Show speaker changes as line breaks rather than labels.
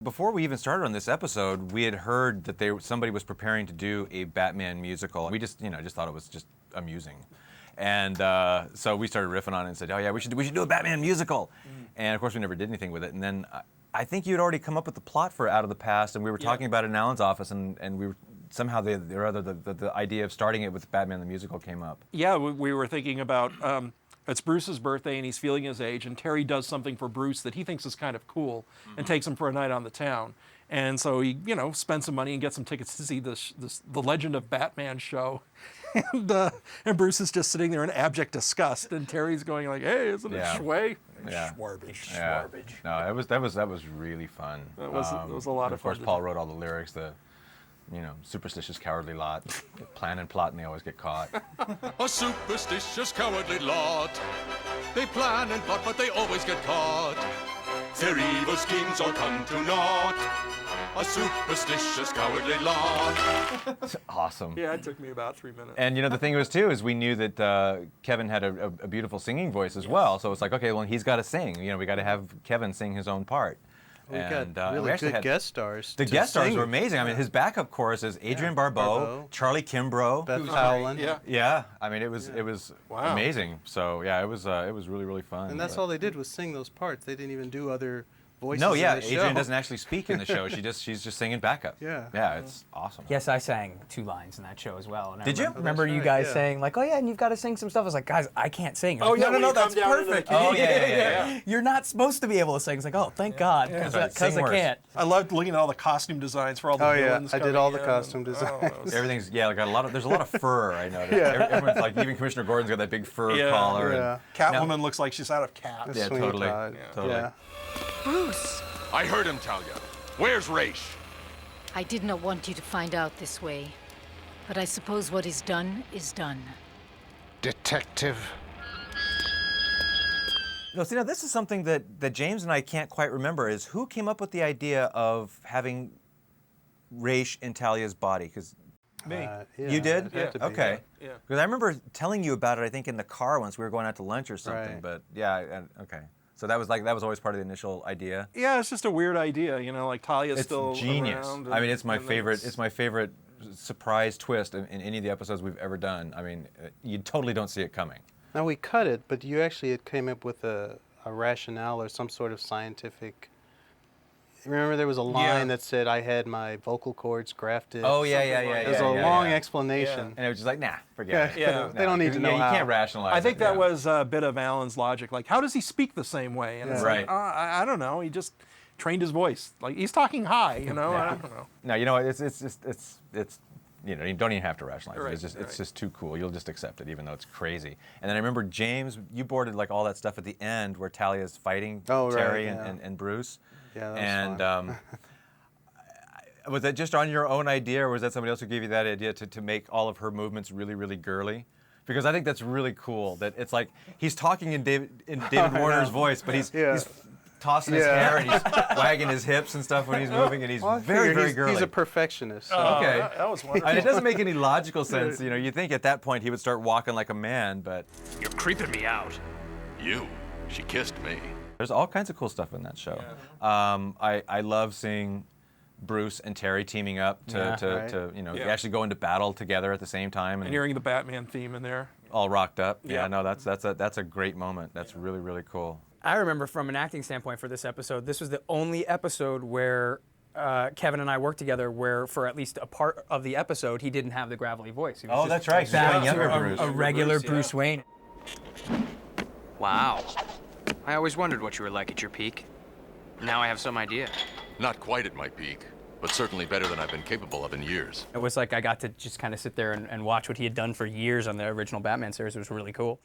Before we even started on this episode, we had heard that somebody was preparing to do a Batman musical. We just thought it was just amusing. And so we started riffing on it and said, oh yeah, we should do a Batman musical. And of course we never did anything with it. And then I think you'd already come up with the plot for Out of the Past, and we were talking about it in Alan's office, and we were somehow the idea of starting it with Batman the musical came up.
Yeah, we were thinking about, it's Bruce's birthday and he's feeling his age, and Terry does something for Bruce that he thinks is kind of cool and takes him for a night on the town. And so he, spends some money and gets some tickets to see the Legend of Batman show. And Bruce is just sitting there in abject disgust, and Terry's going like, "Hey, isn't it shway?"
Yeah.
Schwarbage.
Yeah. No, that was really fun.
That was a lot of
Of course,
fun to
Paul
do.
wrote all the lyrics. The superstitious, cowardly lot, plan and plot, and they always get caught.
A superstitious, cowardly lot. They plan and plot, but they always get caught. Their evil schemes all come to naught. A superstitious, cowardly lot.
It's awesome.
Yeah, it took me about 3 minutes.
And the thing was too is we knew that Kevin had a beautiful singing voice as well. So it's like, okay, well he's got to sing. We got to have Kevin sing his own part.
We got really good guest stars.
The guest stars were amazing. I mean, his backup chorus is Adrian Barbeau, Charlie Kimbrough,
Beth Howland.
Yeah. I mean, it was
Wow.
amazing. So yeah, it was really, really fun.
And that's all they did was sing those parts. They didn't even do other voices.
No, yeah,
in the
Adrian
show.
doesn't actually speak in the show. She's just singing backup.
Yeah.
It's awesome.
Yes, I sang 2 lines in that show as well. And
Did you?
Remember you guys saying like, "Oh yeah, and you've got to sing some stuff." I was like, "Guys, I can't sing."
Oh, yeah,
no,
when you
that's
come down into
perfect.
the-
Oh yeah.
You're not supposed to be able to sing. It's like, oh, thank God, because
Sing
I
worse.
can't.
I loved looking at all the costume designs for all the
Oh, yeah.
villains.
I did
coming
all the
in.
costume
Oh,
designs.
that was-
Everything's there's a lot of fur. I noticed. Everyone's like, even Commissioner Gordon's got that big fur
Yeah.
collar.
Yeah.
Catwoman looks like she's out of Cats.
Yeah,
Sweeney
totally.
Todd.
Totally.
Yeah.
Bruce,
I heard him, Talia. Where's Raish?
I did not want you to find out this way, but I suppose what is done is done.
Detective.
No, see, now this is something that James and I can't quite remember. Is who came up with the idea of having Raish in Talia's body? Because
Me.
Yeah,
you did?
it'd have to be,
Okay.
Yeah.
Because I remember telling you about it. I think in the car once we were going out to lunch or something.
Right.
But yeah, okay. So that was always part of the initial idea.
Yeah, it's just a weird idea, like Talia's
It's
still
genius.
around.
I mean, it's my
and
favorite. It's my favorite surprise twist in any of the episodes we've ever done. I mean, you totally don't see it coming.
Now we cut it, but you actually came up with a rationale or some sort of scientific. Remember, there was a line that said I had my vocal cords grafted.
Oh yeah.
There's a long explanation.
And it was just like, nah, forget it.
Yeah. They don't need to know
You
how.
can't rationalize.
I think
it,
that
yeah.
was a bit of Alan's logic. Like, how does he speak the same way? And it's
Right.
like, I don't know. He just trained his voice. Like, he's talking high, I don't know.
No, it's you don't even have to rationalize it.
Right,
It's just too cool. You'll just accept it, even though it's crazy. And then I remember James, you boarded like all that stuff at the end where Talia's fighting Terry and Bruce.
Yeah, that was
and
fun.
was that just on your own idea, or was that somebody else who gave you that idea to make all of her movements really, really girly? Because I think that's really cool. That it's like he's talking in David Warner's voice, but he's tossing his hair and he's wagging his hips and stuff when he's moving, and he's
Well, I
very,
figure
very girly.
He's a perfectionist. So.
Okay.
That was wonderful.
And it doesn't make any logical sense. You think at that point he would start walking like a man, but
You're creeping me out.
You. She kissed me.
there's all kinds of cool stuff in that show. I love seeing Bruce and Terry teaming up to actually go into battle together at the same time
And hearing the Batman theme in there.
all rocked up.
Yeah.
No, that's a great moment. That's really, really cool.
I remember from an acting standpoint for this episode, this was the only episode where Kevin and I worked together where for at least a part of the episode, he didn't have the gravelly voice. He was
Oh,
just
that's right. 'cause he's
back
playing
to
younger Bruce.
a regular Bruce Wayne.
Wow. I always wondered what you were like at your peak. Now I have some idea.
Not quite at my peak, but certainly better than I've been capable of in years.
It was like I got to just kind of sit there and watch what he had done for years on the original Batman series. It was really cool.